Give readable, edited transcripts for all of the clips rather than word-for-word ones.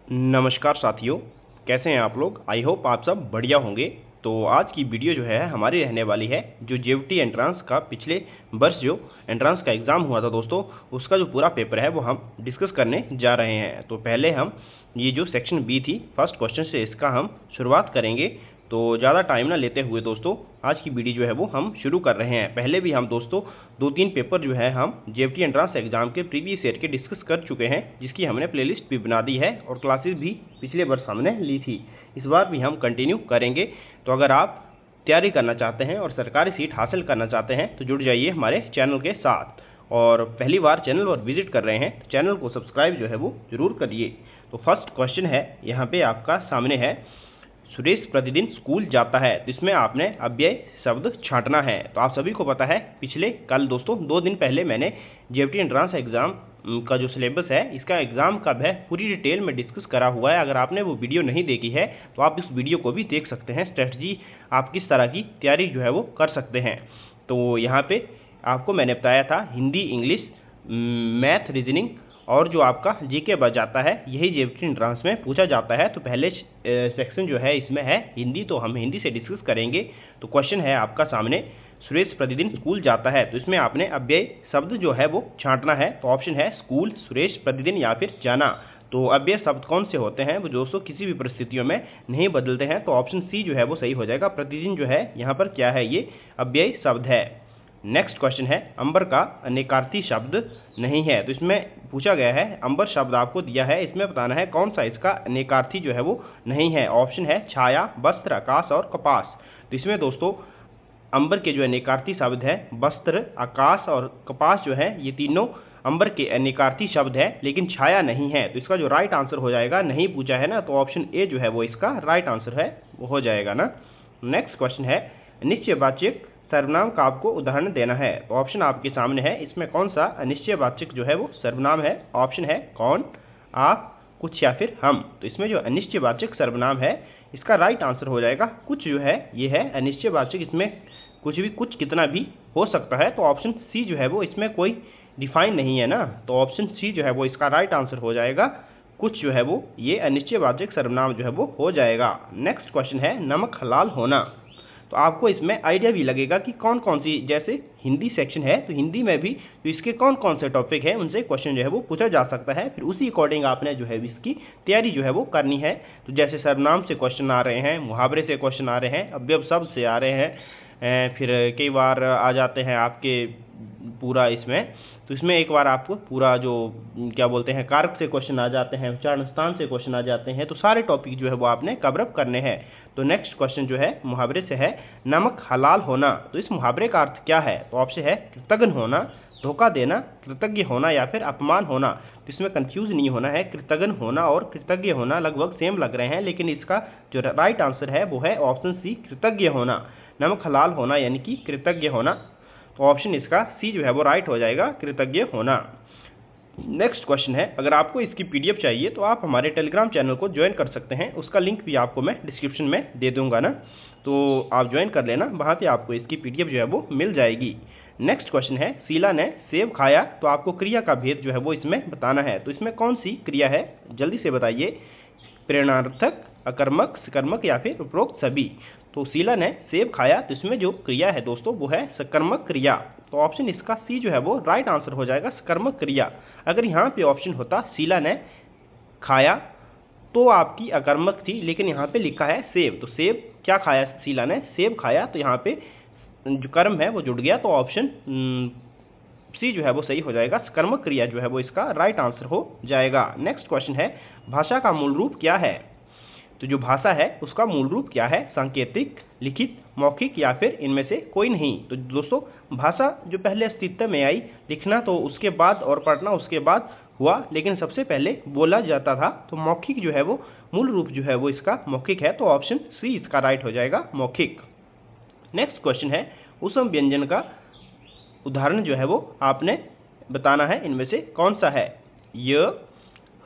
नमस्कार साथियों, कैसे हैं आप लोग। आई होप आप सब बढ़िया होंगे। तो आज की वीडियो जो है हमारी रहने वाली है जो जेईई एंट्रांस का पिछले वर्ष जो एंट्रांस का एग्ज़ाम हुआ था दोस्तों, उसका जो पूरा पेपर है वो हम डिस्कस करने जा रहे हैं। तो पहले हम ये जो सेक्शन बी थी फर्स्ट क्वेश्चन से इसका हम शुरुआत करेंगे। तो ज़्यादा टाइम ना लेते हुए दोस्तों आज की वीडियो जो है वो हम शुरू कर रहे हैं। पहले भी हम दोस्तों 2-3 पेपर जो है हम जेईई एंट्रांस एग्जाम के प्रीवियस ईयर के डिस्कस कर चुके हैं, जिसकी हमने प्लेलिस्ट भी बना दी है और क्लासेस भी पिछले वर्ष हमने ली थी। इस बार भी हम कंटिन्यू करेंगे। तो अगर आप तैयारी करना चाहते हैं और सरकारी सीट हासिल करना चाहते हैं तो जुड़ जाइए हमारे चैनल के साथ। और पहली बार चैनल पर विजिट कर रहे हैं तो चैनल को सब्सक्राइब जो है वो जरूर करिए। तो फर्स्ट क्वेश्चन है यहाँ पे आपका सामने है, सुरेश प्रतिदिन स्कूल जाता है। तो इसमें आपने अव्यय शब्द छांटना है। तो आप सभी को पता है पिछले कल दोस्तों 2 दिन पहले मैंने जेईई एंट्रांस एग्जाम का जो सिलेबस है इसका एग्जाम का है पूरी डिटेल में डिस्कस करा हुआ है। अगर आपने वो वीडियो नहीं देखी है तो आप इस वीडियो को भी देख सकते हैं। स्ट्रेटजी आप किस तरह की तैयारी जो है वो कर सकते हैं। तो यहाँ पे आपको मैंने बताया था हिंदी, इंग्लिश, मैथ, रीजनिंग और जो आपका जीके बच जाता है यही जेईई एंट्रांस में पूछा जाता है। तो पहले सेक्शन जो है इसमें है हिंदी, तो हम हिंदी से डिस्कस करेंगे। तो क्वेश्चन है आपका सामने, सुरेश प्रतिदिन स्कूल जाता है। तो इसमें आपने अव्यय शब्द जो है वो छांटना है। तो ऑप्शन है स्कूल, सुरेश, प्रतिदिन या फिर जाना। तो अव्यय शब्द कौन से होते हैं वो दोस्तों किसी भी परिस्थितियों में नहीं बदलते हैं। तो ऑप्शन सी जो है वो सही हो जाएगा। प्रतिदिन जो है यहाँ पर क्या है, ये अव्यय शब्द है। नेक्स्ट क्वेश्चन है, अंबर का अनेकार्थी शब्द नहीं है। तो इसमें पूछा गया है अंबर शब्द आपको दिया है, इसमें बताना है कौन सा इसका अनेकार्थी जो है वो नहीं है। ऑप्शन है छाया, वस्त्र, आकाश और कपास। तो इसमें दोस्तों अंबर के जो अनेकार्थी शब्द है वस्त्र, आकाश और कपास जो है ये तीनों अंबर के अनेकार्थी शब्द है, लेकिन छाया नहीं है। तो इसका जो राइट आंसर हो जाएगा, नहीं पूछा है ना, तो ऑप्शन ए जो है वो इसका राइट आंसर है, वो हो जाएगा ना। नेक्स्ट क्वेश्चन है, निश्चयवाचक सर्वनाम का आपको उदाहरण देना है। तो ऑप्शन आपके सामने है, इसमें कौन सा अनिश्चयवाचक जो है वो सर्वनाम है। ऑप्शन है कौन, आप, कुछ या फिर हम। तो इसमें जो अनिश्चयवाचक सर्वनाम है इसका राइट आंसर हो जाएगा कुछ जो है ये है अनिश्चयवाचक। इसमें कुछ भी, कुछ कितना भी हो सकता है। तो ऑप्शन सी जो है वो इसमें कोई डिफाइन नहीं है ना, तो ऑप्शन सी जो है वो इसका राइट आंसर हो जाएगा। कुछ जो है वो ये अनिश्चयवाचक सर्वनाम जो है वो हो जाएगा। नेक्स्ट क्वेश्चन है, नमक हलाल होना। तो आपको इसमें आइडिया भी लगेगा कि कौन कौन सी, जैसे हिंदी सेक्शन है तो हिंदी में भी तो इसके कौन कौन से टॉपिक है उनसे क्वेश्चन जो है वो पूछा जा सकता है। फिर उसी अकॉर्डिंग आपने जो है इसकी तैयारी जो है वो करनी है। तो जैसे सर्वनाम से क्वेश्चन आ रहे हैं, मुहावरे से क्वेश्चन आ रहे हैं, अव्यय शब्द से आ रहे हैं, फिर कई बार आ जाते हैं आपके पूरा इसमें। तो इसमें एक बार आपको पूरा जो क्या बोलते हैं कारक से क्वेश्चन आ जाते हैं, उच्चारण स्थान से क्वेश्चन आ जाते हैं। तो सारे टॉपिक जो है वो आपने कवर अप करने हैं। तो नेक्स्ट क्वेश्चन जो है मुहावरे से है, नमक हलाल होना। तो इस मुहावरे का अर्थ क्या है। तो ऑप्शन है कृतज्ञ होना, धोखा देना, कृतज्ञ होना या फिर अपमान होना। तो इसमें कंफ्यूज नहीं होना है, कृतज्ञ होना और कृतज्ञ होना लगभग सेम लग रहे हैं, लेकिन इसका जो राइट आंसर है वो है ऑप्शन सी, कृतज्ञ होना। नमक हलाल होना यानी कि कृतज्ञ होना। तो ऑप्शन इसका सी जो है वो राइट हो जाएगा, कृतज्ञ होना। नेक्स्ट क्वेश्चन है, अगर आपको इसकी पीडीएफ चाहिए तो आप हमारे टेलीग्राम चैनल को ज्वाइन कर सकते हैं। उसका लिंक भी आपको मैं डिस्क्रिप्शन में दे दूंगा ना, तो आप ज्वाइन कर लेना, वहाँ पे आपको इसकी पीडीएफ जो है वो मिल जाएगी। नेक्स्ट क्वेश्चन है, शीला ने सेब खाया। तो आपको क्रिया का भेद जो है वो इसमें बताना है। तो इसमें कौन सी क्रिया है, जल्दी से बताइए। प्रेरणार्थक, अकर्मक, सकर्मक या फिर उपरोक्त सभी। तो शीला ने सेब खाया, तो इसमें जो क्रिया है दोस्तों वो है सकर्मक क्रिया। तो ऑप्शन इसका सी जो है वो राइट आंसर हो जाएगा, सकर्मक क्रिया। अगर यहाँ पे ऑप्शन होता शीला ने खाया तो आपकी अकर्मक थी, लेकिन यहाँ पे लिखा है सेब। तो सेब क्या खाया, शीला ने सेब खाया, तो यहाँ पे जो कर्म है वो जुड़ गया। तो ऑप्शन सी जो है वो सही हो जाएगा, सकर्मक क्रिया जो है वो इसका राइट आंसर हो जाएगा। नेक्स्ट क्वेश्चन है, भाषा का मूल रूप क्या है। तो जो भाषा है उसका मूल रूप क्या है, सांकेतिक, लिखित, मौखिक या फिर इनमें से कोई नहीं। तो दोस्तों भाषा जो पहले अस्तित्व में आई, लिखना तो उसके बाद और पढ़ना उसके बाद हुआ, लेकिन सबसे पहले बोला जाता था। तो मौखिक जो है वो मूल रूप जो है वो इसका मौखिक है। तो ऑप्शन सी इसका राइट हो जाएगा, मौखिक। नेक्स्ट क्वेश्चन है, उसम व्यंजन का उदाहरण जो है वो आपने बताना है, इनमें से कौन सा है, य,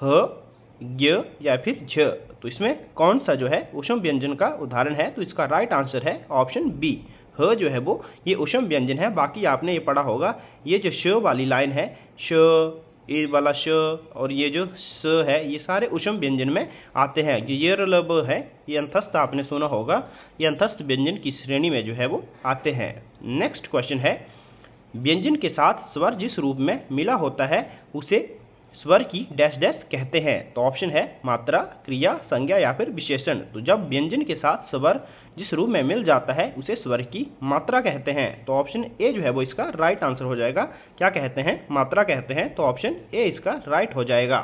ह, य या फिर झ। तो इसमें कौन सा जो है ऊष्म व्यंजन का उदाहरण है। तो इसका राइट आंसर है ऑप्शन बी, ह जो है वो ये ऊष्म व्यंजन है। बाकी आपने ये पढ़ा होगा, ये जो श वाली लाइन है, श, ए वाला श और ये जो स है ये सारे ऊष्म व्यंजन में आते हैं। जो ये लब है ये अंतस्थ आपने सुना होगा, ये अंतस्थ व्यंजन की श्रेणी में जो है वो आते हैं। नेक्स्ट क्वेश्चन है, व्यंजन के साथ स्वर जिस रूप में मिला होता है उसे स्वर की डैश डैश कहते हैं। तो ऑप्शन है मात्रा, क्रिया, संज्ञा या फिर विशेषण। तो जब व्यंजन के साथ स्वर जिस रूप में मिल जाता है उसे स्वर की मात्रा कहते हैं। तो ऑप्शन ए जो है वो इसका राइट आंसर हो जाएगा। क्या कहते हैं? मात्रा कहते हैं। तो ऑप्शन ए इसका राइट हो जाएगा।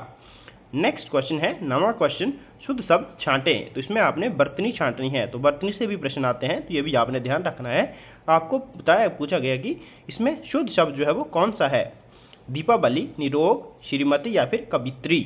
नेक्स्ट क्वेश्चन है 9वां क्वेश्चन, शुद्ध शब्द छांटें। तो इसमें आपने बर्तनी छांटनी है। तो बर्तनी से भी प्रश्न आते हैं, तो ये भी आपने ध्यान रखना है। आपको पूछा गया कि इसमें शुद्ध शब्द जो है वो कौन सा है, दीपावली, निरोग, श्रीमती या फिर कवित्री।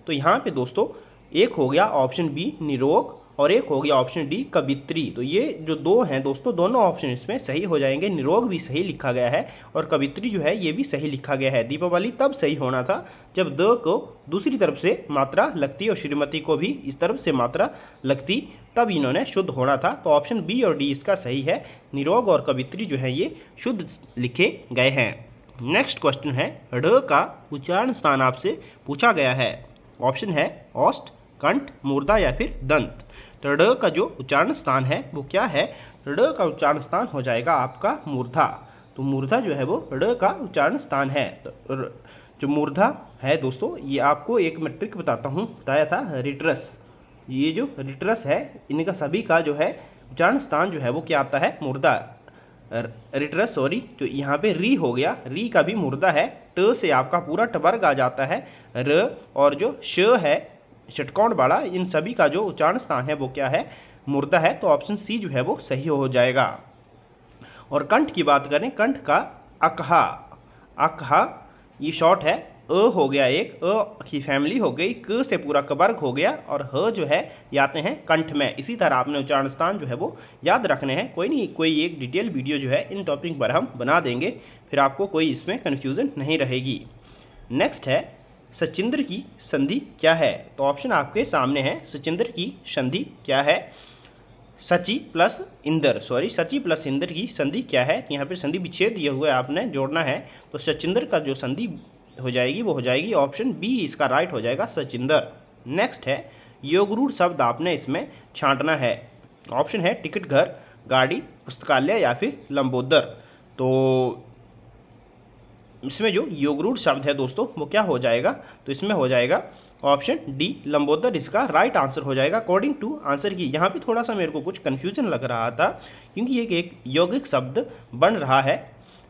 तो यहाँ पे दोस्तों एक हो गया ऑप्शन बी निरोग और एक हो गया ऑप्शन डी कवित्री। तो ये जो दो हैं दोस्तों, दोनों ऑप्शन इसमें सही हो जाएंगे। निरोग भी सही लिखा गया है और कवित्री जो है ये भी सही लिखा गया है। दीपावली तब सही होना था जब द को दूसरी तरफ से मात्रा लगती और श्रीमती को भी इस तरफ से मात्रा लगती, तब इन्होंने शुद्ध होना था। तो ऑप्शन बी और डी इसका सही है। निरोग और कवित्री जो है ये शुद्ध लिखे गए हैं। नेक्स्ट क्वेश्चन है, ढ़ का उच्चारण स्थान आपसे पूछा गया है। ऑप्शन है ओष्ठ, कंठ, मूर्धा या फिर दंत। तो ढ़ का जो उच्चारण स्थान है वो क्या है? ढ़ का उच्चारण स्थान हो जाएगा आपका मूर्धा। तो मूर्धा जो है वो ढ़ का उच्चारण स्थान है। तो जो मूर्धा है दोस्तों, ये आपको एक मैं ट्रिक बताता हूँ, बताया था रिट्रस। ये जो रिट्रस है इनका सभी का जो है उच्चारण स्थान जो है वो क्या आता है? मूर्धा। रिट्रस सॉरी, तो यहाँ पे री हो गया, री का भी मूर्धा है। ट से आपका पूरा टवर्ग आ जाता है। र और जो श है षटकोण वाला, इन सभी का जो उच्चारण स्थान है वो क्या है? मूर्धा है। तो ऑप्शन सी जो है वो सही हो जाएगा। और कंठ की बात करें, कंठ का अकहा, अकहा ये शॉर्ट है। अ हो गया एक, अ की फैमिली हो गई, क से पूरा कवर्ग हो गया और ह जो है ये आते हैं कंठ में। इसी तरह आपने उच्चारण स्थान जो है वो याद रखने हैं। कोई नहीं, कोई एक डिटेल वीडियो जो है इन टॉपिक पर हम बना देंगे, फिर आपको कोई इसमें कन्फ्यूजन नहीं रहेगी। नेक्स्ट है, सचिंद्र की संधि क्या है? तो ऑप्शन आपके सामने है। सचिंद्र की संधि क्या है? सची प्लस इंदर, सॉरी सची प्लस इंदर की संधि क्या है? यहाँ पे संधि विच्छेद दिया हुआ है, आपने जोड़ना है। तो सचिंद्र का जो संधि हो जाएगी वो हो जाएगी ऑप्शन बी, इसका राइट हो जाएगा सचिंदर। नेक्स्ट है, योगरूढ़ शब्द आपने इसमें छांटना है। ऑप्शन है टिकट घर, गाड़ी, पुस्तकालय या फिर लंबोदर। तो इसमें जो योगरूढ़ शब्द है दोस्तों वो क्या हो जाएगा? तो इसमें हो जाएगा ऑप्शन डी लंबोदर, इसका राइट आंसर हो जाएगा अकॉर्डिंग टू आंसर की। यहाँ पे थोड़ा सा मेरे को कुछ कन्फ्यूजन लग रहा था क्योंकि ये एक यौगिक शब्द बन रहा है,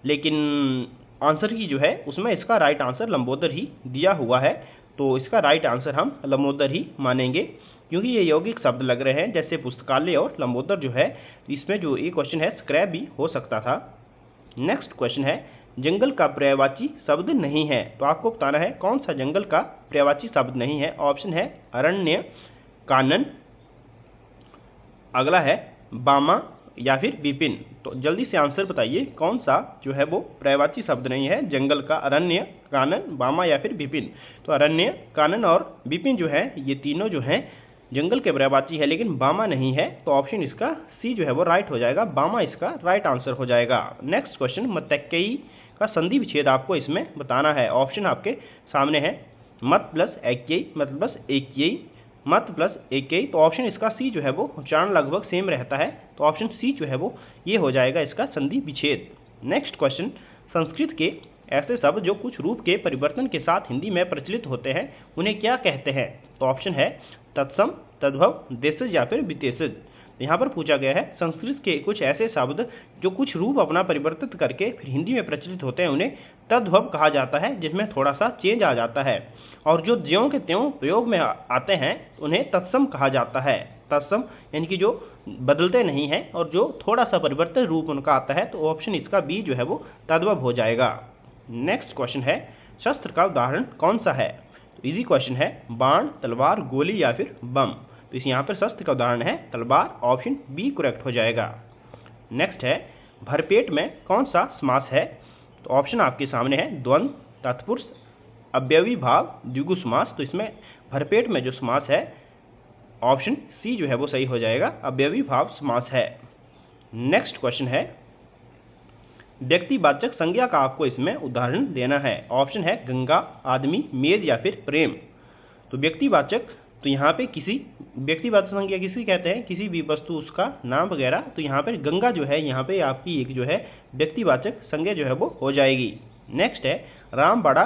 लेकिन आंसर की जो है उसमें इसका राइट आंसर लंबोदर ही दिया हुआ है। तो इसका राइट आंसर हम लंबोदर ही मानेंगे क्योंकि ये यौगिक शब्द लग रहे हैं। जैसे पुस्तकालय और लंबोदर जो है, इसमें जो ये क्वेश्चन है स्क्रैप भी हो सकता था। नेक्स्ट क्वेश्चन है, जंगल का पर्यायवाची शब्द नहीं है। तो आपको बताना है कौन सा जंगल का पर्यायवाची शब्द नहीं है। ऑप्शन है अरण्य, कानन, अगला है बामा या फिर विपिन। तो जल्दी से आंसर बताइए कौन सा जो है वो पर्यायवाची शब्द नहीं है जंगल का? अरण्य, कानन, बामा या फिर विपिन। तो अरण्य, कानन और विपिन जो है ये तीनों जो हैं जंगल के पर्यायवाची है, लेकिन बामा नहीं है। तो ऑप्शन इसका सी जो है वो राइट हो जाएगा, बामा इसका राइट आंसर हो जाएगा। नेक्स्ट क्वेश्चन, मतैक्केयी का संधि विच्छेद आपको इसमें बताना है। ऑप्शन आपके सामने है मत प्लस ऐक्ययी, मत प्लस एकययी, मत प्लस एकययी। तो ऑप्शन इसका सी जो है वो उच्चारण लगभग सेम रहता है। तो ऑप्शन सी जो है वो ये हो जाएगा इसका संधि विच्छेद। नेक्स्ट क्वेश्चन, संस्कृत के ऐसे शब्द जो कुछ रूप के परिवर्तन के साथ हिंदी में प्रचलित होते हैं उन्हें क्या कहते हैं? तो ऑप्शन है तत्सम, तद्भव, देशज या फिर विशेषज। यहाँ पर पूछा गया है संस्कृत के कुछ ऐसे शब्द जो कुछ रूप अपना परिवर्तित करके फिर हिंदी में प्रचलित होते हैं उन्हें तद्भव कहा जाता है, जिसमें थोड़ा सा चेंज आ जाता है। और जो ज्यों के त्यों प्रयोग में आते हैं उन्हें तत्सम कहा जाता है। तत्सम यानी कि जो बदलते नहीं हैं और जो थोड़ा सा परिवर्तित रूप उनका आता है। तो ऑप्शन इसका बी जो है वो तद्भव हो जाएगा। नेक्स्ट क्वेश्चन है, शस्त्र का उदाहरण कौन सा है? इजी क्वेश्चन है, बाण, तलवार, गोली या फिर बम। तो इस यहाँ पर शस्त्र का उदाहरण है तलवार, ऑप्शन बी करेक्ट हो जाएगा। नेक्स्ट है, भरपेट में कौन सा समास है? तो ऑप्शन आपके सामने है द्वंद्व, तत्पुरुष, अव्ययी भाव, द्विगु समास। तो इसमें भरपेट में जो समास है ऑप्शन सी जो है वो सही हो जाएगा, अव्ययी भाव समास है। नेक्स्ट क्वेश्चन है, व्यक्तिवाचक संज्ञा का आपको इसमें उदाहरण देना है। ऑप्शन है गंगा, आदमी, मेज या फिर प्रेम। तो व्यक्तिवाचक, तो यहाँ पे किसी व्यक्तिवाचक संज्ञा किसी कहते हैं, किसी भी वस्तु, उसका नाम वगैरह। तो यहाँ पर गंगा जो है यहाँ पे आपकी एक जो है व्यक्तिवाचक संज्ञा जो है वो हो जाएगी। नेक्स्ट है राम बड़ा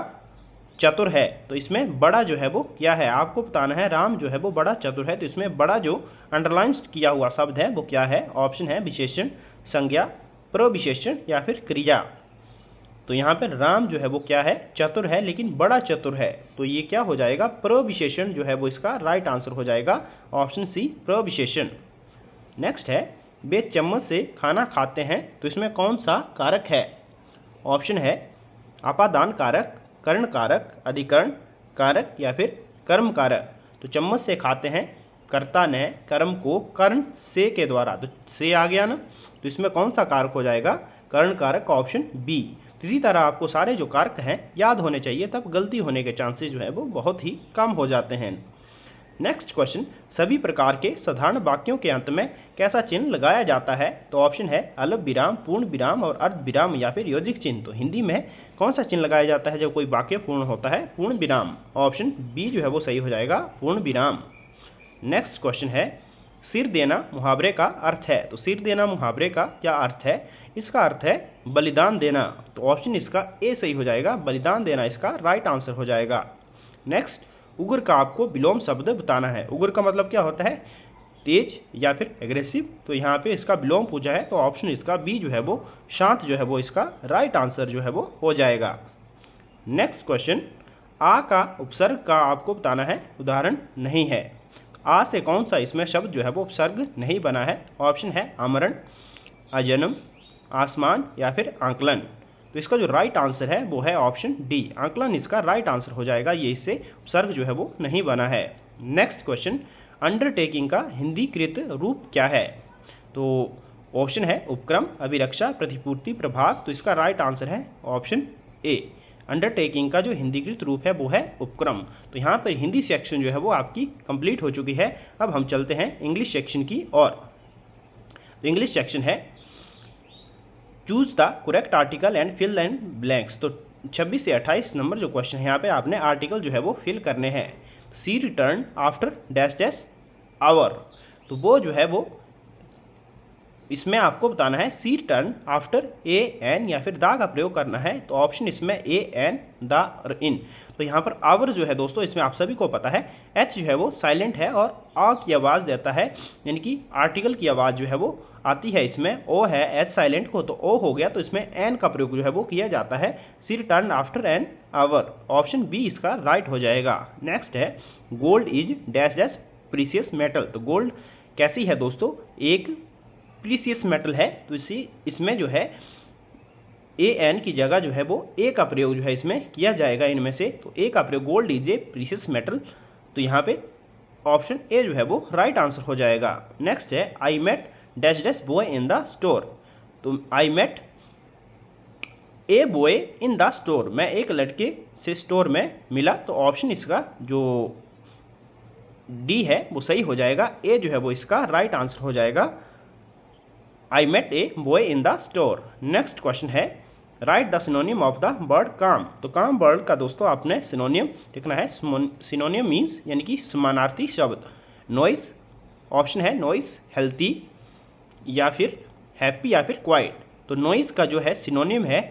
चतुर है। तो इसमें बड़ा जो है वो क्या है, आपको बताना है। राम जो है वो बड़ा चतुर है, तो इसमें बड़ा जो अंडरलाइन किया हुआ शब्द है वो क्या है। ऑप्शन है विशेषण, संज्ञा, प्रविशेषण या फिर क्रिया। तो यहाँ पर राम जो है वो क्या है, चतुर है, लेकिन बड़ा चतुर है, तो ये क्या हो जाएगा, प्रविशेषण जो है वो इसका राइट आंसर हो जाएगा। ऑप्शन सी प्रविशेषण। नेक्स्ट है वे चम्मच से खाना खाते हैं। तो इसमें कौन सा कारक है। ऑप्शन है अपादान कारक, कर्ण कारक, अधिकरण कारक या फिर कर्म कारक। तो चम्मच से खाते हैं, कर्ता ने कर्म को कर्ण से के द्वारा, तो से आ गया ना, तो इसमें कौन सा कारक हो जाएगा, कर्ण कारक, ऑप्शन बी। इसी तरह आपको सारे जो कारक हैं याद होने चाहिए, तब गलती होने के चांसेस जो है वो बहुत ही कम हो जाते हैं। नेक्स्ट क्वेश्चन, सभी प्रकार के साधारण वाक्यों के अंत में कैसा चिन्ह लगाया जाता है। तो ऑप्शन है अल्प विराम, पूर्ण विराम और अर्ध विराम या फिर योजिक चिन्ह। तो हिंदी में कौन सा चिन्ह लगाया जाता है जब कोई वाक्य पूर्ण होता है, पूर्ण विराम। ऑप्शन बी जो है वो सही हो जाएगा, पूर्ण विराम। नेक्स्ट क्वेश्चन है सिर देना मुहावरे का अर्थ है। तो सिर देना मुहावरे का क्या अर्थ है, इसका अर्थ है बलिदान देना। तो ऑप्शन इसका ए सही हो जाएगा, बलिदान देना इसका राइट आंसर हो जाएगा। नेक्स्ट, उग्र का आपको विलोम शब्द बताना है। उग्र का मतलब क्या होता है, तेज या फिर एग्रेसिव। तो यहाँ पे इसका विलोम पूछा है, तो ऑप्शन इसका बी जो है वो शांत जो है वो इसका राइट आंसर जो है वो हो जाएगा। नेक्स्ट क्वेश्चन, आ का उपसर्ग का आपको बताना है, उदाहरण नहीं है। आ से कौन सा इसमें शब्द जो है वो उपसर्ग नहीं बना है। ऑप्शन है आमरण, अजन्म, आसमान या फिर आंकलन। तो इसका जो राइट आंसर है वो है ऑप्शन डी, आंकलन इसका राइट आंसर हो जाएगा, ये इससे उपसर्ग जो है वो नहीं बना है। नेक्स्ट क्वेश्चन, अंडरटेकिंग का हिंदीकृत रूप क्या है। तो ऑप्शन है उपक्रम, अभिरक्षा, प्रतिपूर्ति, प्रभाग। तो इसका राइट आंसर है ऑप्शन ए, अंडरटेकिंग का जो हिंदीकृत रूप है वो है उपक्रम। तो यहाँ पर हिंदी सेक्शन जो है वो आपकी कंप्लीट हो चुकी है। अब हम चलते हैं इंग्लिश सेक्शन की ओर। तो इंग्लिश सेक्शन है choose the correct article and fill in blanks. तो 26 से 28 नंबर जो क्वेश्चन है यहाँ पे आपने आर्टिकल जो है वो फिल करने हैं। She return after dash dash hour. तो वो जो है वो इसमें आपको बताना है she return after a an या फिर द का प्रयोग करना है। तो ऑप्शन इसमें ए एन, द और इन। तो यहाँ पर आवर जो है दोस्तों, इसमें आप सभी को पता है एच जो है वो साइलेंट है और आ की आवाज़ देता है, यानी कि आर्टिकल की आवाज़ जो है वो आती है। इसमें ओ है एच साइलेंट को, तो ओ हो गया, तो इसमें एन का प्रयोग जो है वो किया जाता है, she return after an hour. Option B इसका राइट हो जाएगा। नेक्स्ट है gold is dash dash precious metal. तो गोल्ड कैसी है दोस्तों, एक प्रीसियस मेटल है। तो इसमें जो है ए एन की जगह जो है वो ए का प्रयोग जो है इसमें किया जाएगा इनमें से। तो ए का प्रयोग, gold is a precious metal. तो यहाँ पे ऑप्शन ए जो है वो राइट आंसर हो जाएगा। नेक्स्ट है I met dash dash boy in the store. तो I met a boy in the store, मैं एक लड़के से स्टोर में मिला। तो ऑप्शन इसका जो डी है वो सही हो जाएगा, ए जो है वो इसका राइट आंसर हो जाएगा, I met a boy in the store. Next question है write the synonym of the word काम। तो काम वर्ड का दोस्तों आपने सिनोनियम लिखना है। सिनोनियम मीन्स यानी कि समानार्थी शब्द। नॉइस, ऑप्शन है नॉइस हेल्थी या फिर हैप्पी या फिर क्वाइट। तो नॉइस का जो है सिनोनियम है,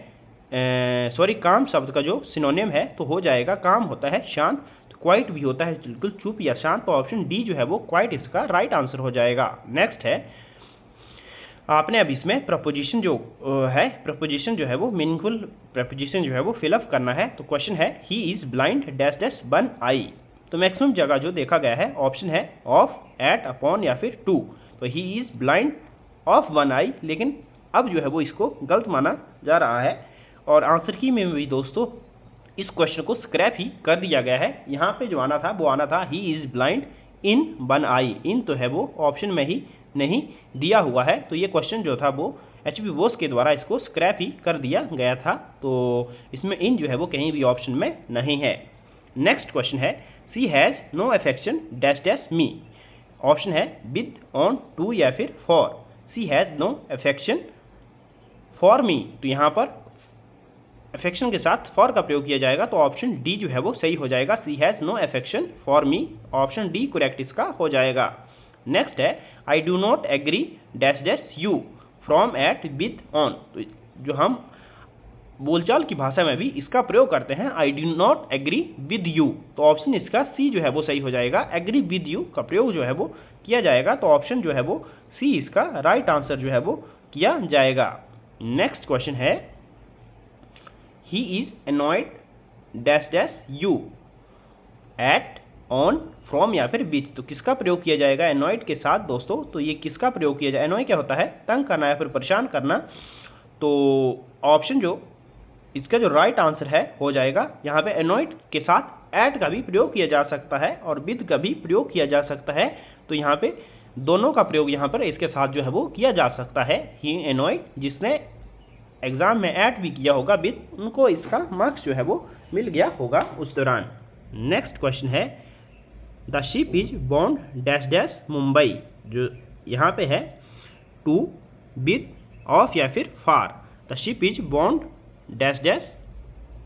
काम शब्द का जो सिनोनियम है तो हो जाएगा, काम होता है शांत, तो क्वाइट भी होता है बिल्कुल चुप या शांत। तो ऑप्शन डी जो है वो क्वाइट इसका राइट आंसर हो जाएगा। नेक्स्ट है आपने अब इसमें प्रपोजिशन जो है, प्रपोजिशन जो है वो मीनिंगफुल प्रपोजिशन जो है वो फिलअप करना है। तो क्वेश्चन है he is blind dash dash one eye. तो मैक्सिमम जगह जो देखा गया है ऑप्शन है ऑफ, एट, अपॉन या फिर टू। तो he is blind of one eye, लेकिन अब जो है वो इसको गलत माना जा रहा है और आंसर की में भी दोस्तों इस क्वेश्चन को स्क्रैप ही कर दिया गया है। यहाँ पे जो आना था वो आना था he is blind in one eye. In तो है वो ऑप्शन में ही नहीं दिया हुआ है, तो ये क्वेश्चन जो था वो एचपी बोस के द्वारा इसको स्क्रैप ही कर दिया गया था। तो इसमें इन जो है वो कहीं भी ऑप्शन में नहीं है। नेक्स्ट क्वेश्चन है she has no affection dash dash me. Option है विद, ऑन, टू या फिर for. She has no affection for me, तो यहाँ पर अफेक्शन के साथ फॉर का प्रयोग किया जाएगा, तो ऑप्शन डी जो है वो सही हो जाएगा। She has no affection for me, option D correct इसका हो जाएगा। नेक्स्ट है I do not agree dash dash you from at with on, तो जो हम बोलचाल की भाषा में भी इसका प्रयोग करते हैं, I do not agree with you, तो ऑप्शन इसका सी जो है वो सही हो जाएगा। एग्री विद यू का प्रयोग जो है वो किया जाएगा, तो ऑप्शन जो है वो सी इसका राइट आंसर जो है वो किया जाएगा। नेक्स्ट क्वेश्चन है he is annoyed dash dash you at on from या फिर विथ, तो किसका प्रयोग किया जाएगा अनॉयड के साथ दोस्तों, तो ये किसका प्रयोग किया जाए, अनॉय क्या होता है तंग करना या फिर परेशान करना, तो ऑप्शन जो इसका जो राइट आंसर है हो जाएगा यहाँ पे अनॉयड के साथ एट का भी प्रयोग किया जा सकता है और विद का भी प्रयोग किया जा सकता है, तो यहाँ पे दोनों का प्रयोग यहाँ पर इसके साथ जो है वो किया जा सकता है। ही अनॉयड, जिसने एग्जाम में एट भी किया होगा विद, उनको इसका मार्क्स जो है वो मिल गया होगा उस दौरान। नेक्स्ट क्वेश्चन है the ship is bound dash dash Mumbai, जो यहाँ पे है टू विद ऑफ या फिर for, the ship is bound dash dash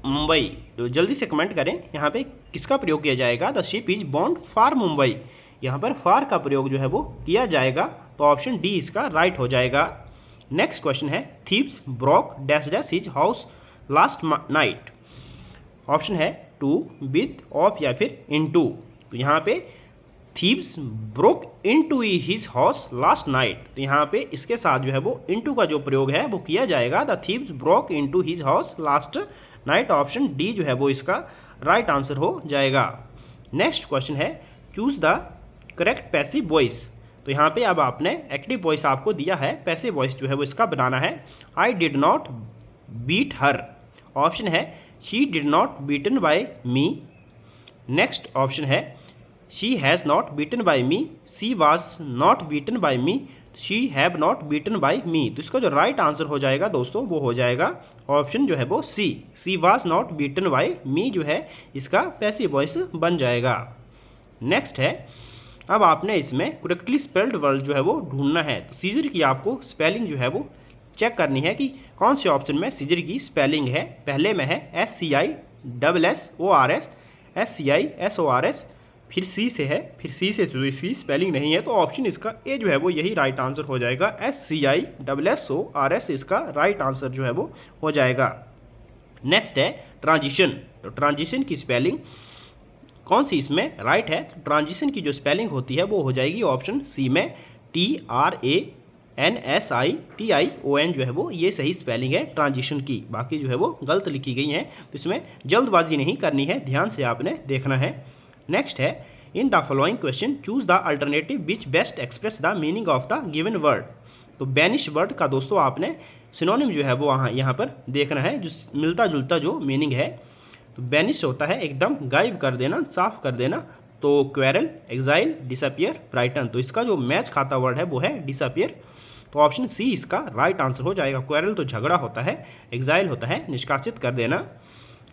Mumbai, तो जल्दी से कमेंट करें यहाँ पे किसका प्रयोग किया जाएगा। The ship is bound for Mumbai, यहाँ पर फार का प्रयोग जो है वो किया जाएगा, तो ऑप्शन डी इसका राइट हो जाएगा। नेक्स्ट क्वेश्चन है thieves broke dash dash his house last night, option है टू विथ ऑफ या फिर इनटू, तो यहाँ पे thieves broke into his house last night, तो यहाँ पे इसके साथ जो है वो इनटू का जो प्रयोग है वो किया जाएगा। The thieves broke into his house last night, option D जो है वो इसका राइट आंसर हो जाएगा। नेक्स्ट क्वेश्चन है choose the correct passive voice, तो यहाँ पे अब आपने एक्टिव वॉइस आपको दिया है, पैसिव वॉइस जो है वो इसका बनाना है। I did not beat her, option है she did not beaten by me. Next option है she has not beaten by me, she was not beaten by me, she have not beaten by me, तो इसका जो right answer हो जाएगा दोस्तों वो हो जाएगा ऑप्शन जो है वो सी, she was not beaten by me जो है इसका पैसिव वॉइस बन जाएगा। नेक्स्ट है अब आपने इसमें करेक्टली स्पेल्ड वर्ड जो है वो ढूंढना है, तो सीजर की आपको स्पेलिंग जो है वो चेक करनी है कि कौन से ऑप्शन में सीजर की स्पेलिंग है। पहले में है SCISSORS, SCISORS, फिर सी से है, फिर सी से सी स्पेलिंग नहीं है, तो ऑप्शन इसका ए जो है वो यही राइट आंसर हो जाएगा। SCISSORS इसका राइट आंसर जो है वो हो जाएगा। नेक्स्ट है ट्रांजिशन, तो ट्रांजिशन की स्पेलिंग कौन सी इसमें राइट है, तो ट्रांजिशन की जो स्पेलिंग होती है वो हो जाएगी ऑप्शन सी में TRANSITION जो है वो ये सही स्पेलिंग है ट्रांजिशन की, बाकी जो है वो गलत लिखी गई हैं, तो इसमें जल्दबाजी नहीं करनी है, ध्यान से आपने देखना है। नेक्स्ट है in the following question choose the alternative which best express the meaning of the given word, तो बैनिश वर्ड का दोस्तों आपने सिनोनिम जो है वो यहाँ पर देखना है, जो मिलता जुलता जो मीनिंग है। तो बैनिश होता है एकदम गायब कर देना, साफ कर देना, तो क्वेरल, एग्जाइल, डिसअपियर, ब्राइटन, तो इसका जो मैच खाता वर्ड है वो है डिसअपियर, तो ऑप्शन सी इसका राइट आंसर हो जाएगा। क्वेरल तो झगड़ा होता है, एग्जाइल होता है निष्कासित कर देना।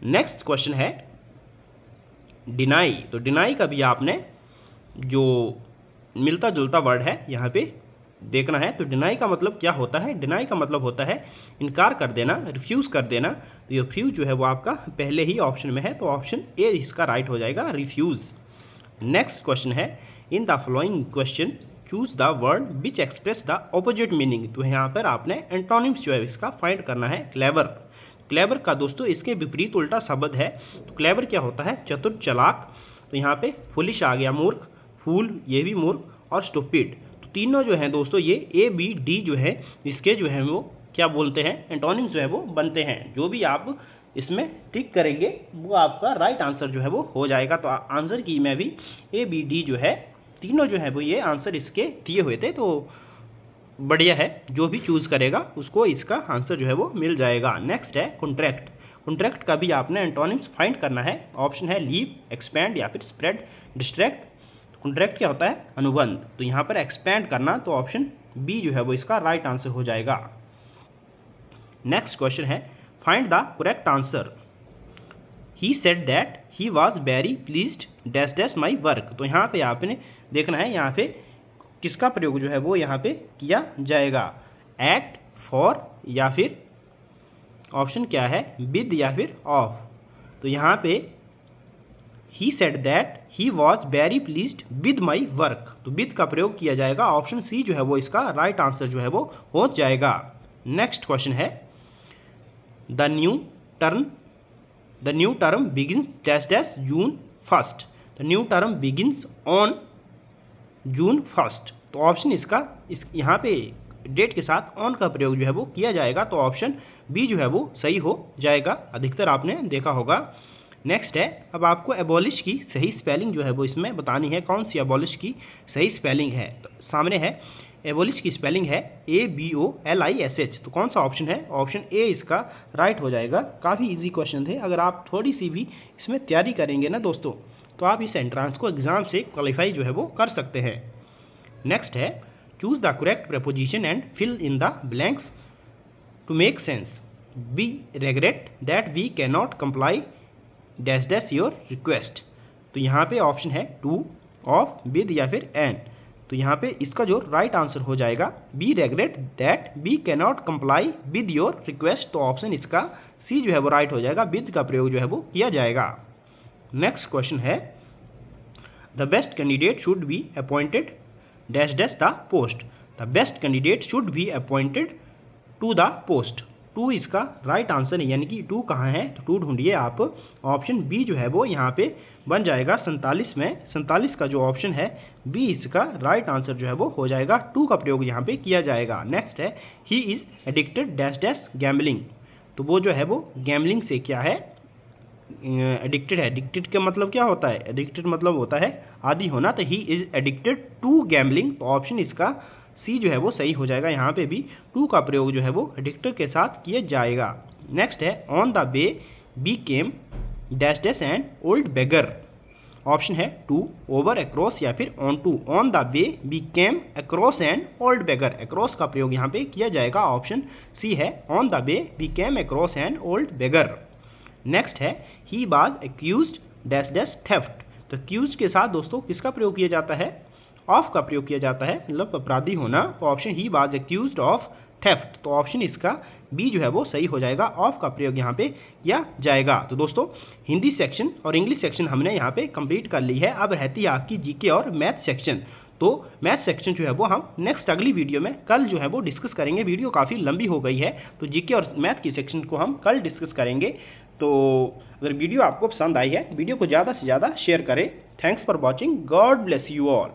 नेक्स्ट क्वेश्चन है डिनाई, तो डिनाई का भी आपने जो मिलता जुलता वर्ड है यहाँ पे देखना है, तो डिनाई का मतलब क्या होता है, डिनाई का मतलब होता है इनकार कर देना, रिफ्यूज़ कर देना, तो ये रिफ्यूज़ जो है वो आपका पहले ही ऑप्शन में है, तो ऑप्शन ए इसका राइट हो जाएगा रिफ्यूज़। नेक्स्ट क्वेश्चन है in the following question choose the word which express the opposite meaning, तो यहाँ पर आपने एंटोनिम्स जो है इसका फाइंड करना है। क्लेवर, क्लेवर का दोस्तों इसके विपरीत उल्टा शब्द है, तो क्लेवर क्या होता है चतुर, चालाक, तो यहाँ पे फुलिश आ गया मूर्ख, फूल ये भी मूर्ख, और स्टूपिड, तो तीनों जो हैं दोस्तों ये ABD जो है इसके जो है वो क्या बोलते हैं एंटोनिम्स जो है वो बनते हैं। जो भी आप इसमें टिक करेंगे वो आपका राइट आंसर जो है वो हो जाएगा, तो आंसर की में भी ABD जो है तीनों जो है वो ये आंसर इसके दिए हुए थे, तो बढ़िया है, जो भी चूज़ करेगा उसको इसका आंसर जो है वो मिल जाएगा। नेक्स्ट है कॉन्ट्रैक्ट, कॉन्ट्रैक्ट का भी आपने एंटोनिम्स फाइंड करना है, ऑप्शन है लीव, एक्सपैंड या फिर स्प्रेड, डिस्ट्रैक्ट। कॉन्ट्रैक्ट क्या होता है अनुबंध, तो यहाँ पर एक्सपैंड करना, तो ऑप्शन बी जो है वो इसका राइट आंसर हो जाएगा। नेक्स्ट क्वेश्चन है find the correct answer, he said that he was very pleased dash dash my work, तो यहाँ पे आपने देखना है यहाँ पे किसका प्रयोग जो है वो यहाँ पे किया जाएगा, एट, फॉर या फिर ऑप्शन क्या है, विद या फिर ऑफ। तो यहाँ पे he said that he was very pleased with my work, तो विद का प्रयोग किया जाएगा। ऑप्शन सी जो है वो इसका राइट आंसर जो है वो हो जाएगा। नेक्स्ट क्वेश्चन है, the new term begins dash dash June first, the new term begins on June first. तो ऑप्शन इसका यहाँ पे डेट के साथ ऑन का प्रयोग जो है वो किया जाएगा, तो ऑप्शन बी जो है वो सही हो जाएगा। अधिकतर आपने देखा होगा। नेक्स्ट है, अब आपको एबॉलिश की सही स्पेलिंग जो है वो इसमें बतानी है। कौन सी एबॉलिश की सही स्पेलिंग है, तो सामने है एबॉलिश की स्पेलिंग है ABOLISH। तो कौन सा ऑप्शन है, ऑप्शन ए इसका राइट हो जाएगा। काफ़ी इजी क्वेश्चन थे, अगर आप थोड़ी सी भी इसमें तैयारी करेंगे ना दोस्तों, तो आप इस एंट्रांस को एग्जाम से क्वालिफाई जो है वो कर सकते हैं। नेक्स्ट है, choose the correct preposition and fill in the blanks to make sense. We regret that we can not comply dash dash your request. तो यहाँ पे ऑप्शन है टू, ऑफ, विद या फिर एंड। तो यहाँ पे इसका जो राइट आंसर हो जाएगा, we regret that we can not comply with your request. तो ऑप्शन इसका सी जो है वो राइट हो जाएगा, विद का प्रयोग जो है वो किया जाएगा। नेक्स्ट क्वेश्चन है, the best candidate should be appointed dash dash the post. The best candidate should be appointed to the post. To इसका राइट आंसर है, यानी कि टू कहाँ है, तो टू ढूंढिए आप। ऑप्शन बी जो है वो यहाँ पे बन जाएगा 47 में। 47 का जो ऑप्शन है बी इसका राइट आंसर जो है वो हो जाएगा। टू का प्रयोग यहाँ पे किया जाएगा। नेक्स्ट है, he is addicted dash dash gambling. तो वो जो है वो गैम्बलिंग से क्या है, एडिक्टेड है। एडिक्टेड का मतलब क्या होता है, एडिक्टेड मतलब होता है आदी होना। तो he is addicted to gambling. तो ऑप्शन इसका सी जो है वो सही हो जाएगा। यहाँ पे भी टू का प्रयोग जो है वो एडिक्टेड के साथ किया जाएगा। नेक्स्ट है, on the way we came dash dash and old beggar. Option है टू, ओवर, अक्रॉस या फिर on to. On the way we came across and old beggar. Across का प्रयोग यहाँ पे किया जाएगा। ऑप्शन सी है, on the way we came across and old beggar. Next है, he was accused dash dash theft. तो एक्यूज्ड के साथ दोस्तों किसका प्रयोग किया जाता है, ऑफ का प्रयोग किया जाता है, मतलब अपराधी होना। तो option he was accused of theft. तो ऑप्शन इसका बी जो है वो सही हो जाएगा। ऑफ का प्रयोग यहाँ पे किया जाएगा। तो दोस्तों हिंदी सेक्शन और इंग्लिश सेक्शन हमने यहाँ पे कंप्लीट कर ली है। अब रहती है आपकी जीके और मैथ सेक्शन। तो मैथ सेक्शन जो है वो हम नेक्स्ट अगली वीडियो में कल जो है वो डिस्कस करेंगे। वीडियो काफ़ी लंबी हो गई है, तो जीके और मैथ की सेक्शन को हम कल डिस्कस करेंगे। तो अगर वीडियो आपको पसंद आई है, वीडियो को ज़्यादा से ज़्यादा शेयर करें। Thanks for watching, God bless you all.